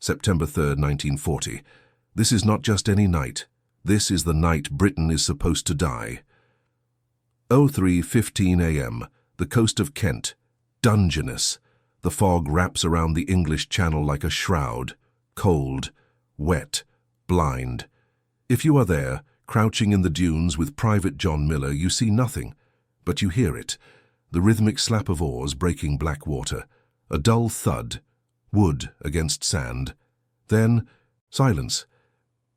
September 3rd, 1940. This is not just any night. This is the night Britain is supposed to die. 03:15 a.m. The coast of Kent. Dungeness. The fog wraps around the English Channel like a shroud. Cold, wet, blind. If you are there, crouching in the dunes with Private John Miller, you see nothing, but you hear it. The rhythmic slap of oars breaking black water. A dull thud. Wood against sand. Then, silence.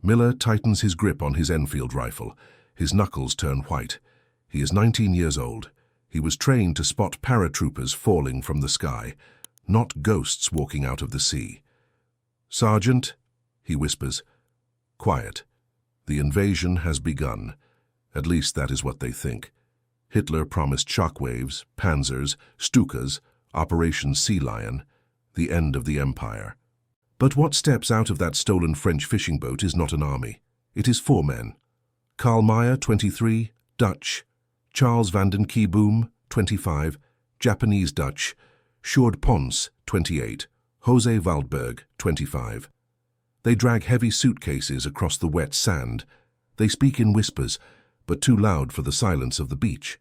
Miller tightens his grip on his Enfield rifle. His knuckles turn white. He is 19 years old. He was trained to spot paratroopers falling from the sky, not ghosts walking out of the sea. "Sergeant," he whispers. Quiet. The invasion has begun. At least that is what they think. Hitler promised shockwaves, Panzers, Stukas, Operation Sea Lion, the end of the empire. But what steps out of that stolen French fishing boat is not an army. It is 4 men. Karl Meyer, 23, Dutch. Charles van den Kieboom, 25, Japanese-Dutch. Sjoerd Pons, 28. Jose Waldberg, 25. They drag heavy suitcases across the wet sand. They speak in whispers, but too loud for the silence of the beach.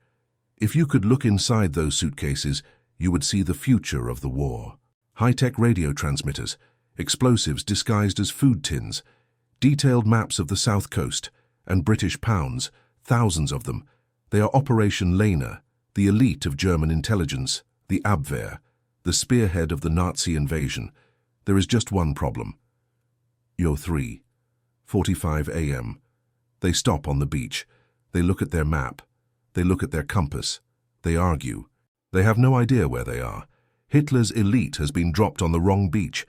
If you could look inside those suitcases, you would see the future of the war. High-tech radio transmitters, explosives disguised as food tins, detailed maps of the south coast, and British pounds, thousands of them. They are Operation Lena, the elite of German intelligence, the Abwehr, the spearhead of the Nazi invasion. There is just one problem. 3:45 a.m. They stop on the beach. They look at their map. They look at their compass. They argue. They have no idea where they are. Hitler's elite has been dropped on the wrong beach,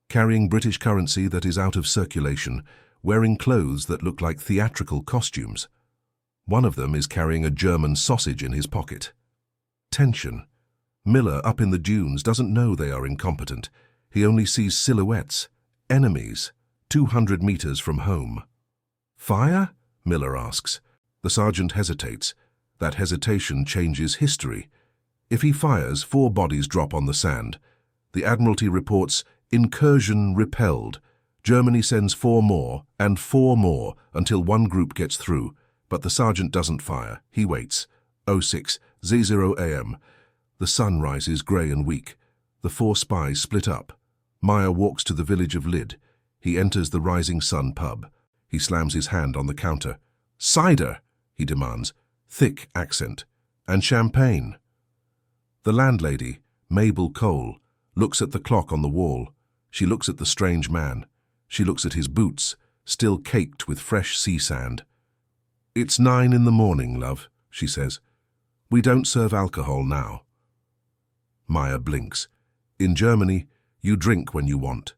carrying British currency that is out of circulation, wearing clothes that look like theatrical costumes. One of them is carrying a German sausage in his pocket. Tension. Miller, up in the dunes, doesn't know they are incompetent. He only sees silhouettes, enemies, 200 meters from home. "Fire?" Miller asks. The sergeant hesitates. That hesitation changes history. If he fires, 4 bodies drop on the sand. The Admiralty reports, "Incursion repelled." Germany sends 4 more, and 4 more, until one group gets through. But the sergeant doesn't fire. He waits. 06:00 a.m. The sun rises grey and weak. The 4 spies split up. Meyer walks to the village of Lyd. He enters the Rising Sun pub. He slams his hand on the counter. "Cider," he demands, thick accent. "And champagne." The landlady, Mabel Cole, looks at the clock on the wall. She looks at the strange man. She looks at his boots, still caked with fresh sea sand. "It's 9 in the morning, love," she says. "We don't serve alcohol now." Meyer blinks. In Germany, you drink when you want.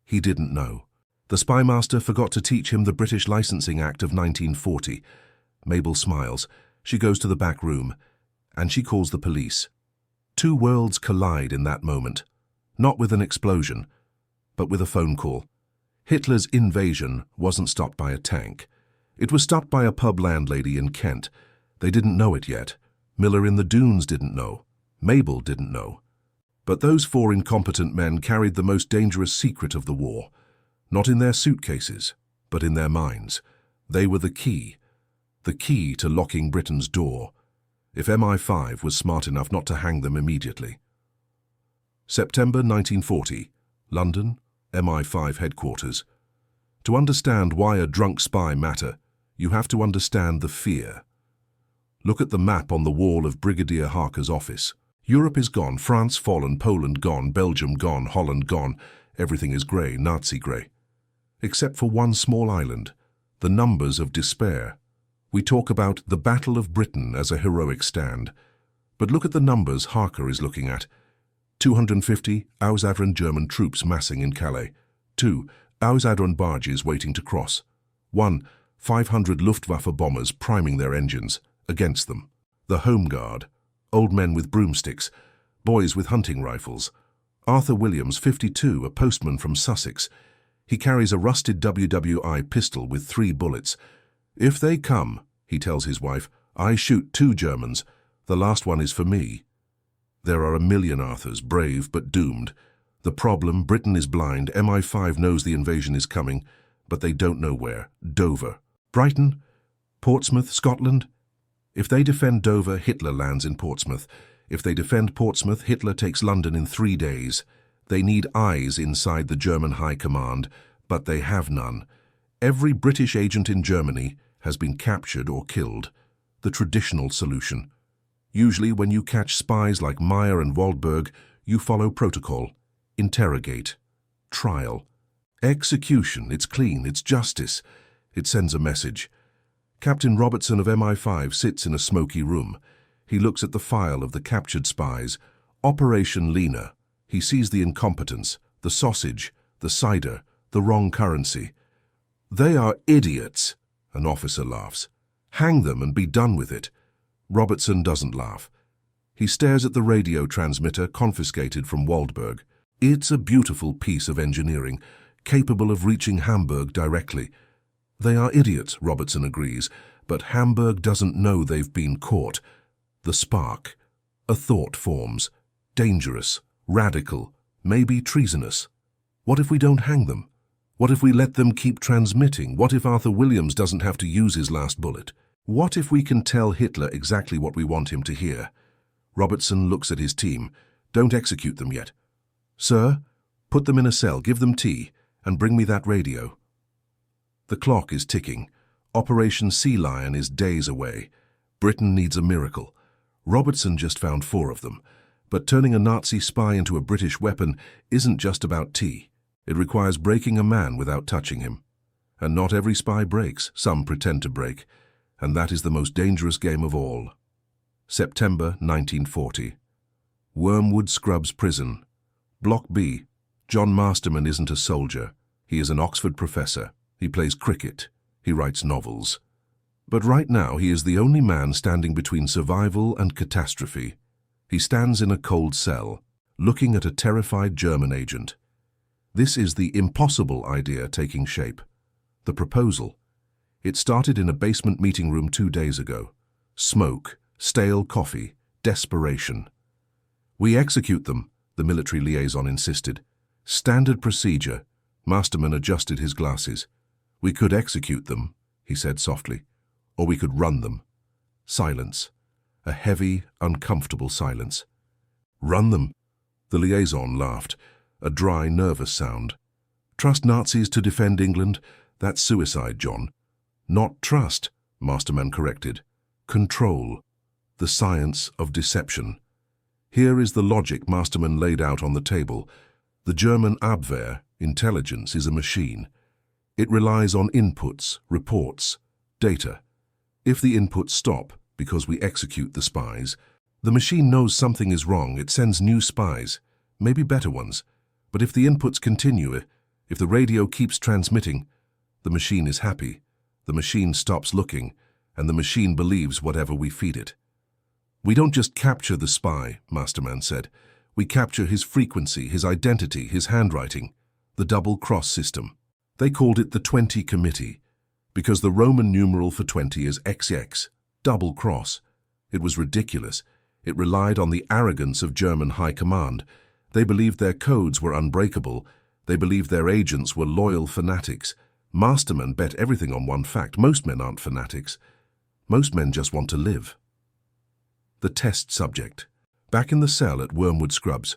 He didn't know. The spymaster forgot to teach him the British Licensing Act of 1940. Mabel smiles. She goes to the back room, and she calls the police. 2 worlds collide in that moment, not with an explosion, but with a phone call. Hitler's invasion wasn't stopped by a tank. It was stopped by a pub landlady in Kent. They didn't know it yet. Miller in the dunes didn't know. Mabel didn't know. But those 4 incompetent men carried the most dangerous secret of the war. Not in their suitcases, but in their minds. They were the key to locking Britain's door, if MI5 was smart enough not to hang them immediately. September 1940, London, MI5 headquarters. To understand why a drunk spy matter, you have to understand the fear. Look at the map on the wall of Brigadier Harker's office. Europe is gone, France fallen, Poland gone, Belgium gone, Holland gone. Everything is grey, Nazi grey. Except for one small island, the numbers of despair. We talk about the Battle of Britain as a heroic stand. But look at the numbers Harker is looking at. 250 Aussadern German troops massing in Calais. 2 Aussadern barges waiting to cross. 1 500 Luftwaffe bombers priming their engines against them. The Home Guard, old men with broomsticks, boys with hunting rifles. Arthur Williams, 52, a postman from Sussex. He carries a rusted WWI pistol with 3 bullets. "If they come," he tells his wife, "I shoot 2 Germans. The last one is for me." There are a million Arthurs, brave but doomed. The problem, Britain is blind. MI5 knows the invasion is coming, but they don't know where. Dover. Brighton? Portsmouth? Scotland? If they defend Dover, Hitler lands in Portsmouth. If they defend Portsmouth, Hitler takes London in 3 days. They need eyes inside the German High Command, but they have none. Every British agent in Germany has been captured or killed. The traditional solution. Usually when you catch spies like Meyer and Waldberg, you follow protocol. Interrogate. Trial. Execution. It's clean. It's justice. It sends a message. Captain Robertson of MI5 sits in a smoky room. He looks at the file of the captured spies. Operation Lena. He sees the incompetence, the sausage, the cider, the wrong currency. They are idiots, an officer laughs. Hang them and be done with it. Robertson doesn't laugh. He stares at the radio transmitter confiscated from Waldberg. It's a beautiful piece of engineering, capable of reaching Hamburg directly. They are idiots, Robertson agrees, but Hamburg doesn't know they've been caught. The spark. A thought forms. Dangerous, radical, maybe treasonous. What if we don't hang them? What if we let them keep transmitting? What if Arthur Williams doesn't have to use his last bullet? What if we can tell Hitler exactly what we want him to hear? Robertson looks at his team. Don't execute them yet. Sir, put them in a cell, give them tea, and bring me that radio. The clock is ticking. Operation Sea Lion is days away. Britain needs a miracle. Robertson just found 4 of them. But turning a Nazi spy into a British weapon isn't just about tea. It requires breaking a man without touching him. And not every spy breaks. Some pretend to break. And that is the most dangerous game of all. September 1940. Wormwood Scrubs Prison. Block B. John Masterman isn't a soldier. He is an Oxford professor. He plays cricket. He writes novels. But right now he is the only man standing between survival and catastrophe. He stands in a cold cell, looking at a terrified German agent. This is the impossible idea taking shape. The proposal. It started in a basement meeting room 2 days ago. Smoke, stale coffee, desperation. We execute them, the military liaison insisted. Standard procedure. Masterman adjusted his glasses. We could execute them, he said softly, or we could run them. Silence. A heavy, uncomfortable silence. Run them. The liaison laughed, a dry, nervous sound. Trust Nazis to defend England? That's suicide, John. Not trust, Masterman corrected. Control. The science of deception. Here is the logic Masterman laid out on the table. The German Abwehr, intelligence, is a machine. It relies on inputs, reports, data. If the inputs stop, because we execute the spies, the machine knows something is wrong. It sends new spies, maybe better ones. But if the inputs continue, if the radio keeps transmitting, the machine is happy. The machine stops looking, and the machine believes whatever we feed it. We don't just capture the spy, Masterman said. We capture his frequency, his identity, his handwriting, the double-cross system. They called it the 20 Committee, because the Roman numeral for 20 is XX, double cross. It was ridiculous. It relied on the arrogance of German high command. They believed their codes were unbreakable. They believed their agents were loyal fanatics. Masterman bet everything on one fact. Most men aren't fanatics. Most men just want to live. The test subject. Back in the cell at Wormwood Scrubs,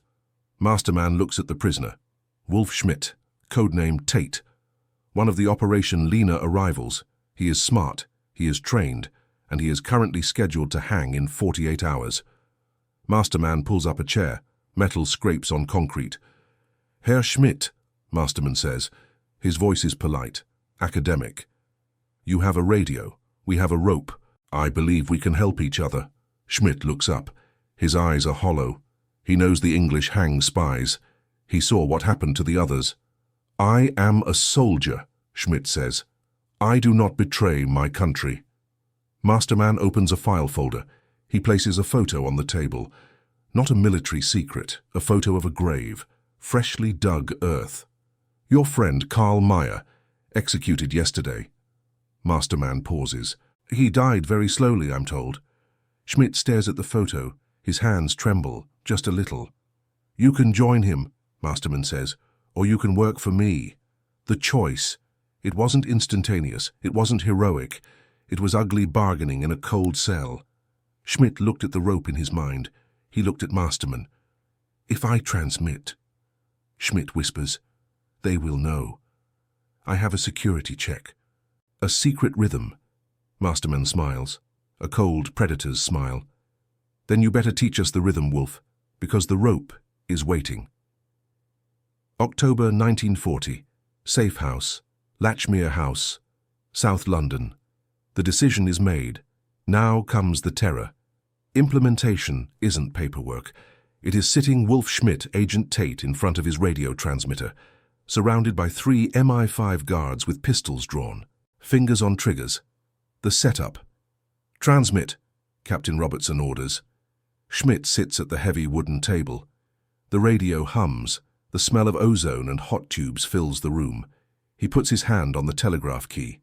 Masterman looks at the prisoner. Wolf Schmidt, codename Tate. One of the Operation Lena arrivals. He is smart, he is trained, and he is currently scheduled to hang in 48 hours. Masterman pulls up a chair. Metal scrapes on concrete. Herr Schmidt, Masterman says. His voice is polite, academic. You have a radio. We have a rope. I believe we can help each other. Schmidt looks up. His eyes are hollow. He knows the English hang spies. He saw what happened to the others. I am a soldier, Schmidt says. I do not betray my country. Masterman opens a file folder. He places a photo on the table. Not a military secret, a photo of a grave, freshly dug earth. Your friend Karl Meyer, executed yesterday. Masterman pauses. He died very slowly, I'm told. Schmidt stares at the photo. His hands tremble, just a little. You can join him, Masterman says, or you can work for me. The choice. It wasn't instantaneous. It wasn't heroic. It was ugly bargaining in a cold cell. Schmidt looked at the rope in his mind. He looked at Masterman. If I transmit, Schmidt whispers, they will know. I have a security check. A secret rhythm. Masterman smiles. A cold predator's smile. Then you better teach us the rhythm, Wolf, because the rope is waiting. October 1940. Safe House. Latchmere House. South London. The decision is made. Now comes the terror. Implementation isn't paperwork. It is sitting Wolf Schmidt, Agent Tate, in front of his radio transmitter, surrounded by 3 MI5 guards with pistols drawn, fingers on triggers. The setup. Transmit, Captain Robertson orders. Schmidt sits at the heavy wooden table. The radio hums. The smell of ozone and hot tubes fills the room. He puts his hand on the telegraph key.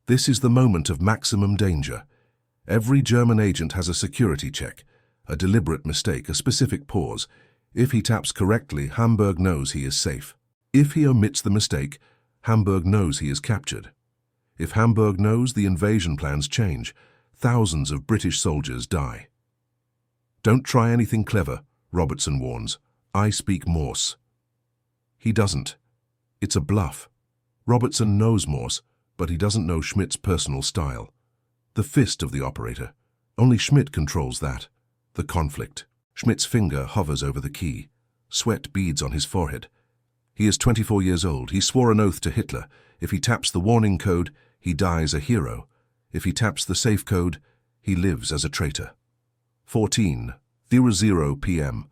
This is the moment of maximum danger. Every German agent has a security check, a deliberate mistake, a specific pause. If he taps correctly, Hamburg knows he is safe. If he omits the mistake, Hamburg knows he is captured. If Hamburg knows, the invasion plans change. Thousands of British soldiers die. Don't try anything clever, Robertson warns. I speak Morse. He doesn't. It's a bluff. Robertson knows Morse, but he doesn't know Schmidt's personal style. The fist of the operator. Only Schmidt controls that. The conflict. Schmidt's finger hovers over the key. Sweat beads on his forehead. He is 24 years old. He swore an oath to Hitler. If he taps the warning code, he dies a hero. If he taps the safe code, he lives as a traitor. 14:00 p.m.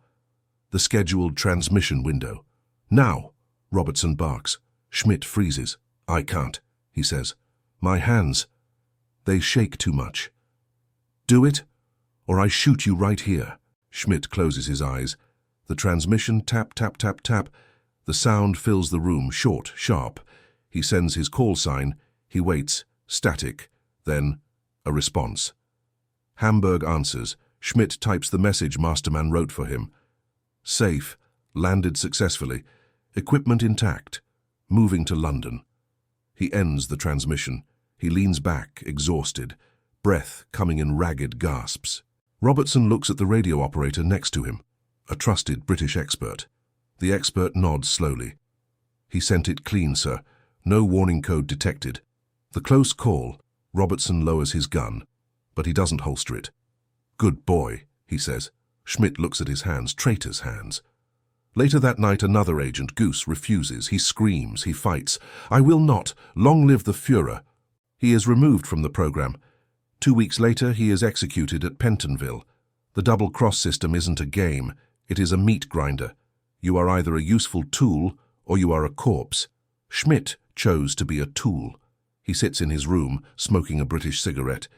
The scheduled transmission window. Now, Robertson barks. Schmidt freezes. I can't, he says. My hands. They shake too much. Do it, or I shoot you right here. Schmidt closes his eyes. The transmission tap, tap, tap, tap. The sound fills the room, short, sharp. He sends his call sign. He waits, static. Then, a response. Hamburg answers. Schmidt types the message Masterman wrote for him. Safe. Landed successfully. Equipment intact. Moving to London. He ends the transmission. He leans back, exhausted, breath coming in ragged gasps. Robertson looks at the radio operator next to him, a trusted British expert. The expert nods slowly. He sent it clean, sir. No warning code detected. The close call. Robertson lowers his gun, but he doesn't holster it. Good boy, he says. Schmidt looks at his hands, traitor's hands. Later that night, another agent, Goose, refuses. He screams, he fights. I will not. Long live the Führer. He is removed from the program. 2 weeks later, he is executed at Pentonville. The double-cross system isn't a game. It is a meat grinder. You are either a useful tool or you are a corpse. Schmidt chose to be a tool. He sits in his room, smoking a British cigarette.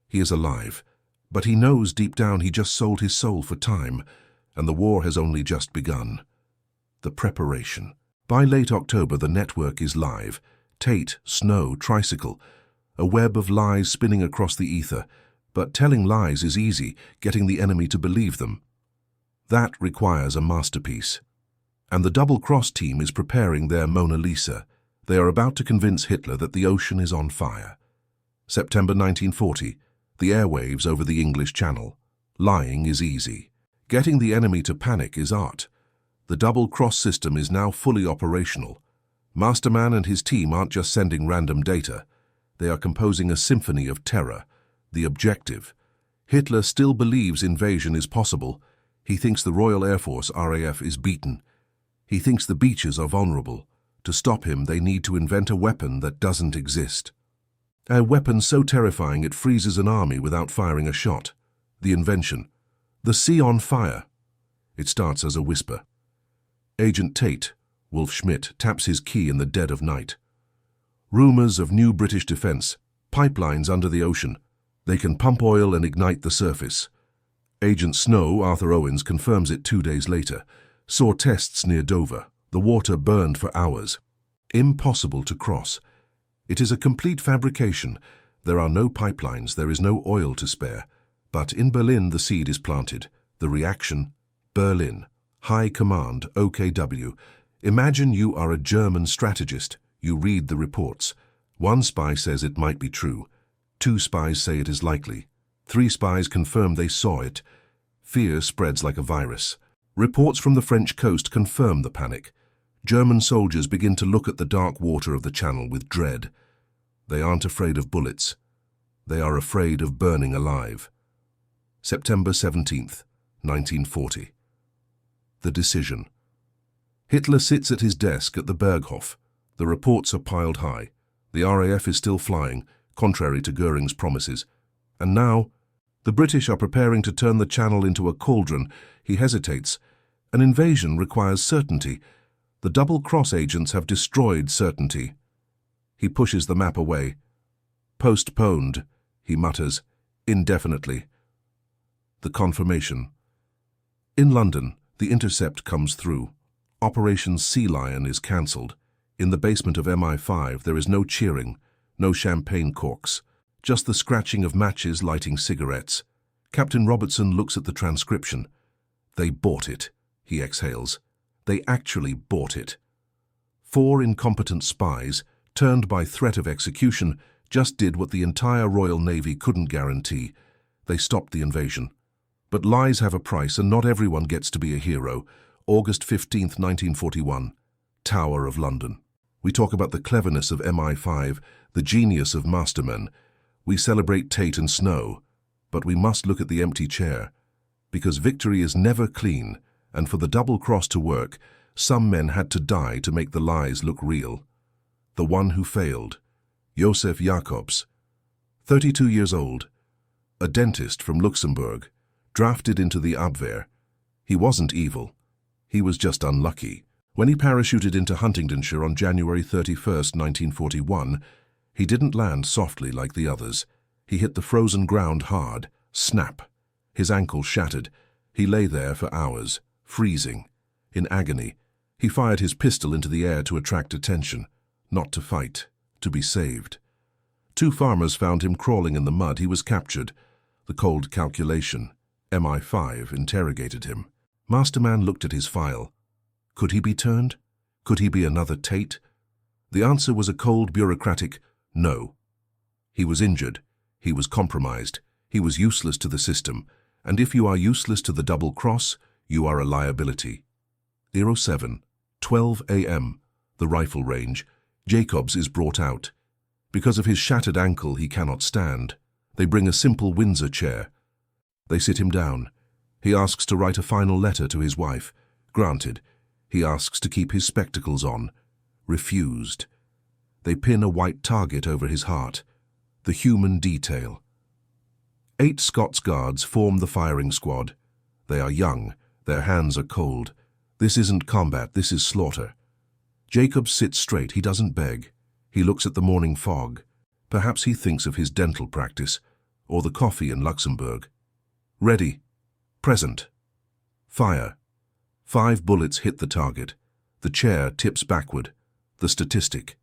He is alive. But he knows deep down he just sold his soul for time, and the war has only just begun. The preparation. By late October, the network is live. Tate, Snow, Tricycle. A web of lies spinning across the ether. But telling lies is easy, getting the enemy to believe them. That requires a masterpiece. And the double-cross team is preparing their Mona Lisa. They are about to convince Hitler that the ocean is on fire. September 1940. The airwaves over the English Channel. Lying is easy. Getting the enemy to panic is art. The double-cross system is now fully operational. Masterman and his team aren't just sending random data. They are composing a symphony of terror. The objective. Hitler still believes invasion is possible. He thinks the Royal Air Force, RAF, is beaten. He thinks the beaches are vulnerable. To stop him, they need to invent a weapon that doesn't exist. A weapon so terrifying it freezes an army without firing a shot. The invention. The sea on fire. It starts as a whisper. Agent Tate, Wolf Schmidt, taps his key in the dead of night. Rumors of new British defense. Pipelines under the ocean. They can pump oil and ignite the surface. Agent Snow, Arthur Owens, confirms it 2 days later. Saw tests near Dover. The water burned for hours. Impossible to cross. It is a complete fabrication. There are no pipelines. There is no oil to spare. But in Berlin the seed is planted. The reaction, Berlin. High Command, OKW. Imagine you are a German strategist. You read the reports. One spy says it might be true. 2 spies say it is likely. 3 spies confirm they saw it. Fear spreads like a virus. Reports from the French coast confirm the panic. German soldiers begin to look at the dark water of the Channel with dread. They aren't afraid of bullets. They are afraid of burning alive. September 17th, 1940. The decision. Hitler sits at his desk at the Berghof. The reports are piled high. The RAF is still flying, contrary to Goering's promises. And now, the British are preparing to turn the Channel into a cauldron. He hesitates. An invasion requires certainty. The double-cross agents have destroyed certainty. He pushes the map away. Postponed, he mutters, indefinitely. The confirmation. In London, the intercept comes through. Operation Sea Lion is cancelled. In the basement of MI5, there is no cheering, no champagne corks, just the scratching of matches lighting cigarettes. Captain Robertson looks at the transcription. They bought it, he exhales. They actually bought it. 4 incompetent spies, turned by threat of execution, just did what the entire Royal Navy couldn't guarantee. They stopped the invasion. But lies have a price, and not everyone gets to be a hero. August 15th, 1941. Tower of London. We talk about the cleverness of MI5, the genius of mastermen. We celebrate Tate and Snow. But we must look at the empty chair. Because victory is never clean, and for the double cross to work, some men had to die to make the lies look real. The one who failed. Josef Jacobs. 32 years old. A dentist from Luxembourg. Drafted into the Abwehr. He wasn't evil. He was just unlucky. When he parachuted into Huntingdonshire on January 31st, 1941, he didn't land softly like the others. He hit the frozen ground hard. Snap. His ankle shattered. He lay there for hours, freezing. In agony, he fired his pistol into the air to attract attention. Not to fight, to be saved. 2 farmers found him crawling in the mud. He was captured. The cold calculation. MI5 interrogated him. Masterman looked at his file. Could he be turned? Could he be another Tate? The answer was a cold, bureaucratic no. He was injured. He was compromised. He was useless to the system. And if you are useless to the double cross, you are a liability. 07, 12 a.m., the rifle range. Jacobs is brought out. Because of his shattered ankle, he cannot stand. They bring a simple Windsor chair. They sit him down. He asks to write a final letter to his wife. Granted. He asks to keep his spectacles on. Refused. They pin a white target over his heart. The human detail. 8 Scots Guards form the firing squad. They are young. Their hands are cold. This isn't combat, this is slaughter. Jacobs sits straight. He doesn't beg. He looks at the morning fog. Perhaps he thinks of his dental practice, or the coffee in Luxembourg. Ready. Present. Fire. 5 bullets hit the target. The chair tips backward. The statistic.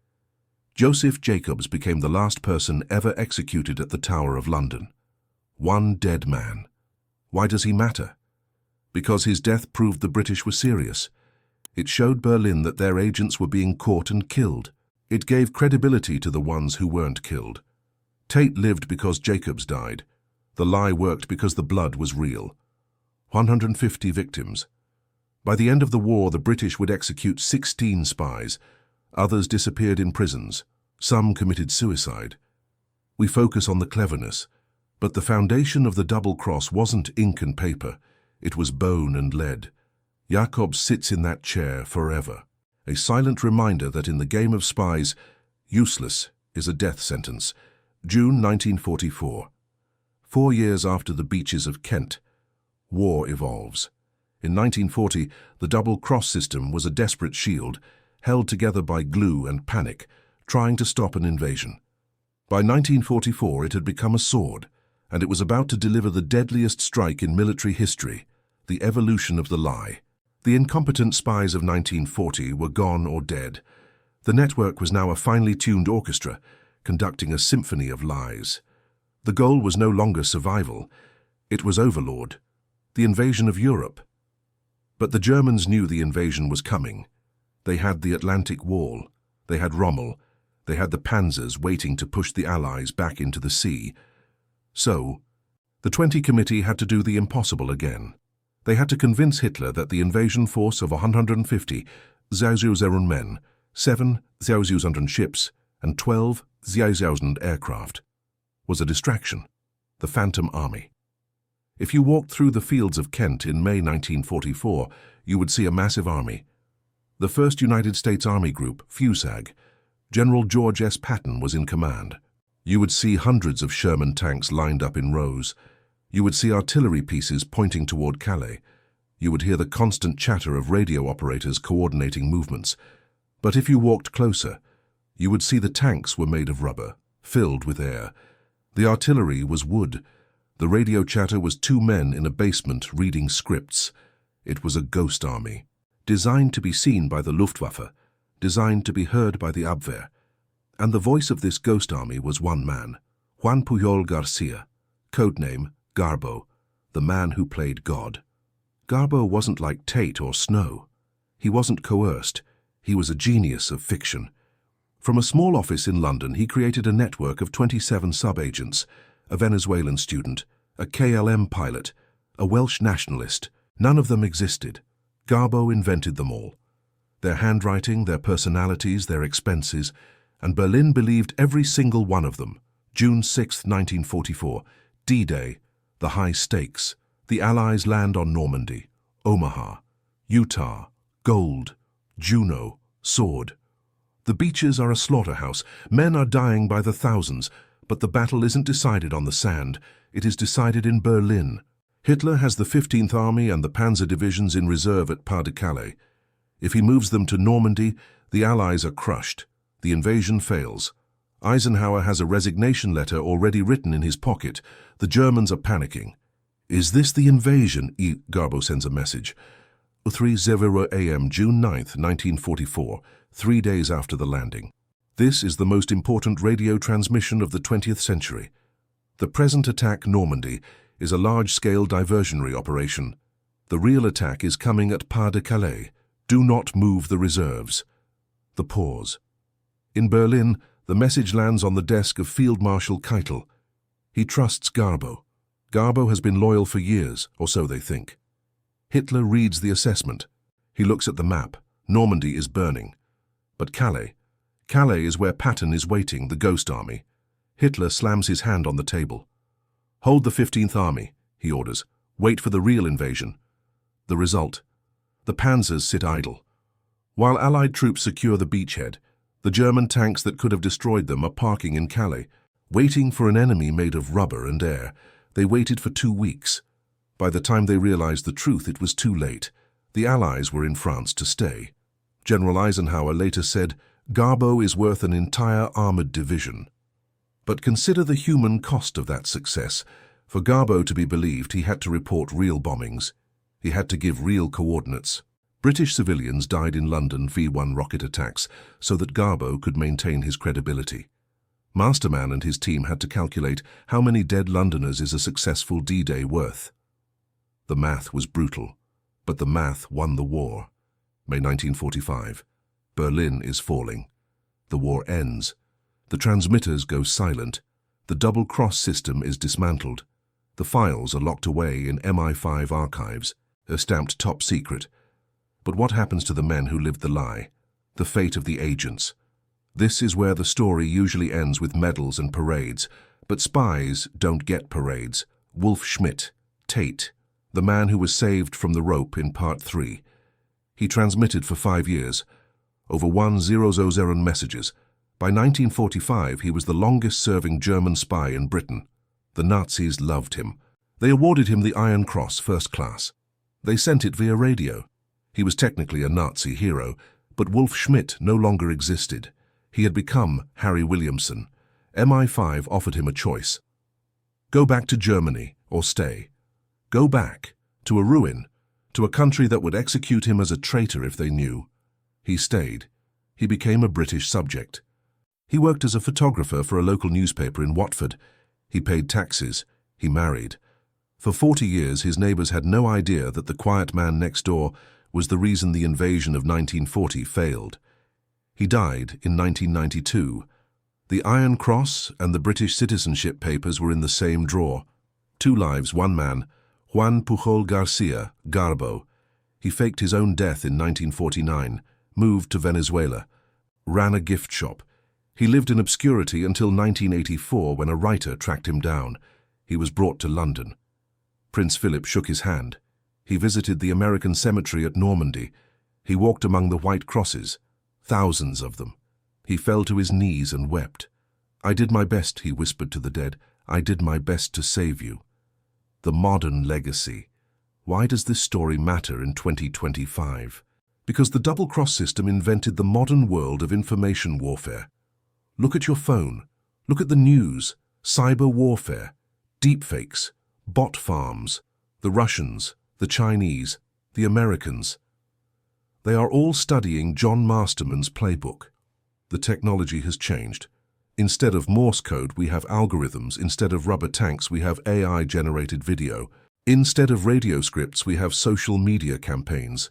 Joseph Jacobs became the last person ever executed at the Tower of London. 1 dead man. Why does he matter? Because his death proved the British were serious. It showed Berlin that their agents were being caught and killed. It gave credibility to the ones who weren't killed. Tate lived because Jacobs died. The lie worked because the blood was real. 150 victims. By the end of the war, the British would execute 16 spies. Others disappeared in prisons. Some committed suicide. We focus on the cleverness. But the foundation of the double cross wasn't ink and paper. It was bone and lead. Jacobs sits in that chair forever. A silent reminder that in the game of spies, useless is a death sentence. June 1944. 4 years after the beaches of Kent, war evolves. In 1940, the double-cross system was a desperate shield, held together by glue and panic, trying to stop an invasion. By 1944, it had become a sword, and it was about to deliver the deadliest strike in military history, the evolution of the lie. The incompetent spies of 1940 were gone or dead. The network was now a finely tuned orchestra, conducting a symphony of lies. The goal was no longer survival. It was overlord, the invasion of Europe. But the Germans knew the invasion was coming. They had the Atlantic Wall, they had Rommel, they had the Panzers waiting to push the Allies back into the sea. So, the 20 Committee had to do the impossible again. They had to convince Hitler that the invasion force of 150,000 men, 7,000 ships, and 12,000 aircraft was a distraction, the Phantom Army. If you walked through the fields of Kent in May 1944, you would see a massive army. The 1st United States Army Group, FUSAG, General George S. Patton was in command. You would see hundreds of Sherman tanks lined up in rows. You would see artillery pieces pointing toward Calais. You would hear the constant chatter of radio operators coordinating movements. But if you walked closer, you would see the tanks were made of rubber, filled with air. The artillery was wood. The radio chatter was 2 men in a basement reading scripts. It was a ghost army, designed to be seen by the Luftwaffe, designed to be heard by the Abwehr. And the voice of this ghost army was one man, Juan Pujol Garcia, codename Garbo, the man who played God. Garbo wasn't like Tate or Snow. He wasn't coerced. He was a genius of fiction. From a small office in London, he created a network of 27 sub-agents, a Venezuelan student, a KLM pilot, a Welsh nationalist. None of them existed. Garbo invented them all. Their handwriting, their personalities, their expenses, and Berlin believed every single one of them. June 6, 1944, D-Day, the high stakes. The Allies land on Normandy, Omaha, Utah, gold, Juno, sword. The beaches are a slaughterhouse. Men are dying by the thousands, but the battle isn't decided on the sand. It is decided in Berlin. Hitler has the 15th Army and the Panzer divisions in reserve at Pas-de-Calais. If he moves them to Normandy, the Allies are crushed. The invasion fails. Eisenhower has a resignation letter already written in his pocket. The Germans are panicking. Is this the invasion? Garbo sends a message. 3:00 a.m. June 9, 1944, 3 days after the landing. This is the most important radio transmission of the 20th century. The present attack, Normandy, is a large-scale diversionary operation. The real attack is coming at Pas-de-Calais. Do not move the reserves. The pause. In Berlin, the message lands on the desk of Field Marshal Keitel. He trusts Garbo. Garbo has been loyal for years, or so they think. Hitler reads the assessment. He looks at the map. Normandy is burning. But Calais is where Patton is waiting, the ghost army. Hitler slams his hand on the table. Hold the 15th Army, he orders. Wait for the real invasion. The result. The Panzers sit idle. While Allied troops secure the beachhead, the German tanks that could have destroyed them are parking in Calais, waiting for an enemy made of rubber and air. They waited for 2 weeks. By the time they realized the truth, it was too late. The Allies were in France to stay. General Eisenhower later said, Garbo is worth an entire armored division. But consider the human cost of that success. For Garbo to be believed, he had to report real bombings. He had to give real coordinates. British civilians died in London V-1 rocket attacks so that Garbo could maintain his credibility. Masterman and his team had to calculate how many dead Londoners is a successful D-Day worth. The math was brutal, but the math won the war. May 1945. Berlin is falling. The war ends. The transmitters go silent. The double-cross system is dismantled. The files are locked away in MI5 archives, stamped top secret. But what happens to the men who lived the lie? The fate of the agents. This is where the story usually ends with medals and parades, but spies don't get parades. Wolf Schmidt, Tate, the man who was saved from the rope in Part 3. He transmitted for 5 years, over 1,000 messages. By 1945, he was the longest-serving German spy in Britain. The Nazis loved him. They awarded him the Iron Cross, First Class. They sent it via radio. He was technically a Nazi hero, but Wolf Schmidt no longer existed. He had become Harry Williamson. MI5 offered him a choice. Go back to Germany or stay. Go back to a ruin, to a country that would execute him as a traitor if they knew. He stayed. He became a British subject. He worked as a photographer for a local newspaper in Watford. He paid taxes. He married. For 40 years, his neighbors had no idea that the quiet man next door was the reason the invasion of 1940 failed. He died in 1992. The Iron Cross and the British citizenship papers were in the same drawer. 2 lives, 1 man, Juan Pujol Garcia, Garbo. He faked his own death in 1949, moved to Venezuela, ran a gift shop. He lived in obscurity until 1984 when a writer tracked him down. He was brought to London. Prince Philip shook his hand. He visited the American cemetery at Normandy. He walked among the white crosses, thousands of them. He fell to his knees and wept. "I did my best," he whispered to the dead. "I did my best to save you." The modern legacy. Why does this story matter in 2025? Because the double-cross system invented the modern world of information warfare. Look at your phone. Look at the news. Cyber warfare. Deepfakes. Bot farms. The Russians. The Chinese. The Americans. They are all studying John Masterman's playbook. The technology has changed. Instead of Morse code, we have algorithms. Instead of rubber tanks, we have AI-generated video. Instead of radio scripts, we have social media campaigns.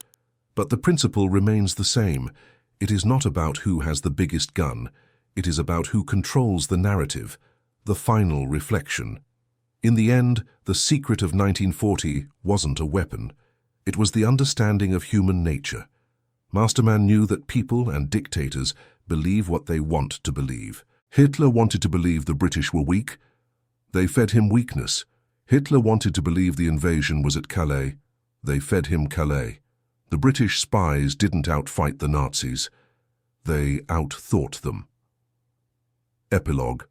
But the principle remains the same. It is not about who has the biggest gun. It is about who controls the narrative, the final reflection. In the end, the secret of 1940 wasn't a weapon. It was the understanding of human nature. Masterman knew that people and dictators believe what they want to believe. Hitler wanted to believe the British were weak. They fed him weakness. Hitler wanted to believe the invasion was at Calais. They fed him Calais. The British spies didn't outfight the Nazis. They outthought them. Epilogue.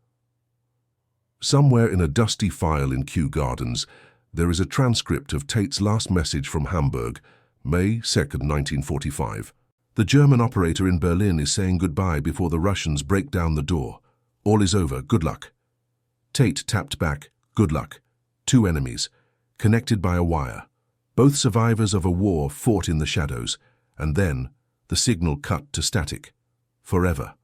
Somewhere in a dusty file in Kew Gardens, there is a transcript of Tate's last message from Hamburg, May 2nd, 1945. The German operator in Berlin is saying goodbye before the Russians break down the door. All is over. Good luck. Tate tapped back. Good luck. 2 enemies, connected by a wire. Both survivors of a war fought in the shadows, and then the signal cut to static. Forever.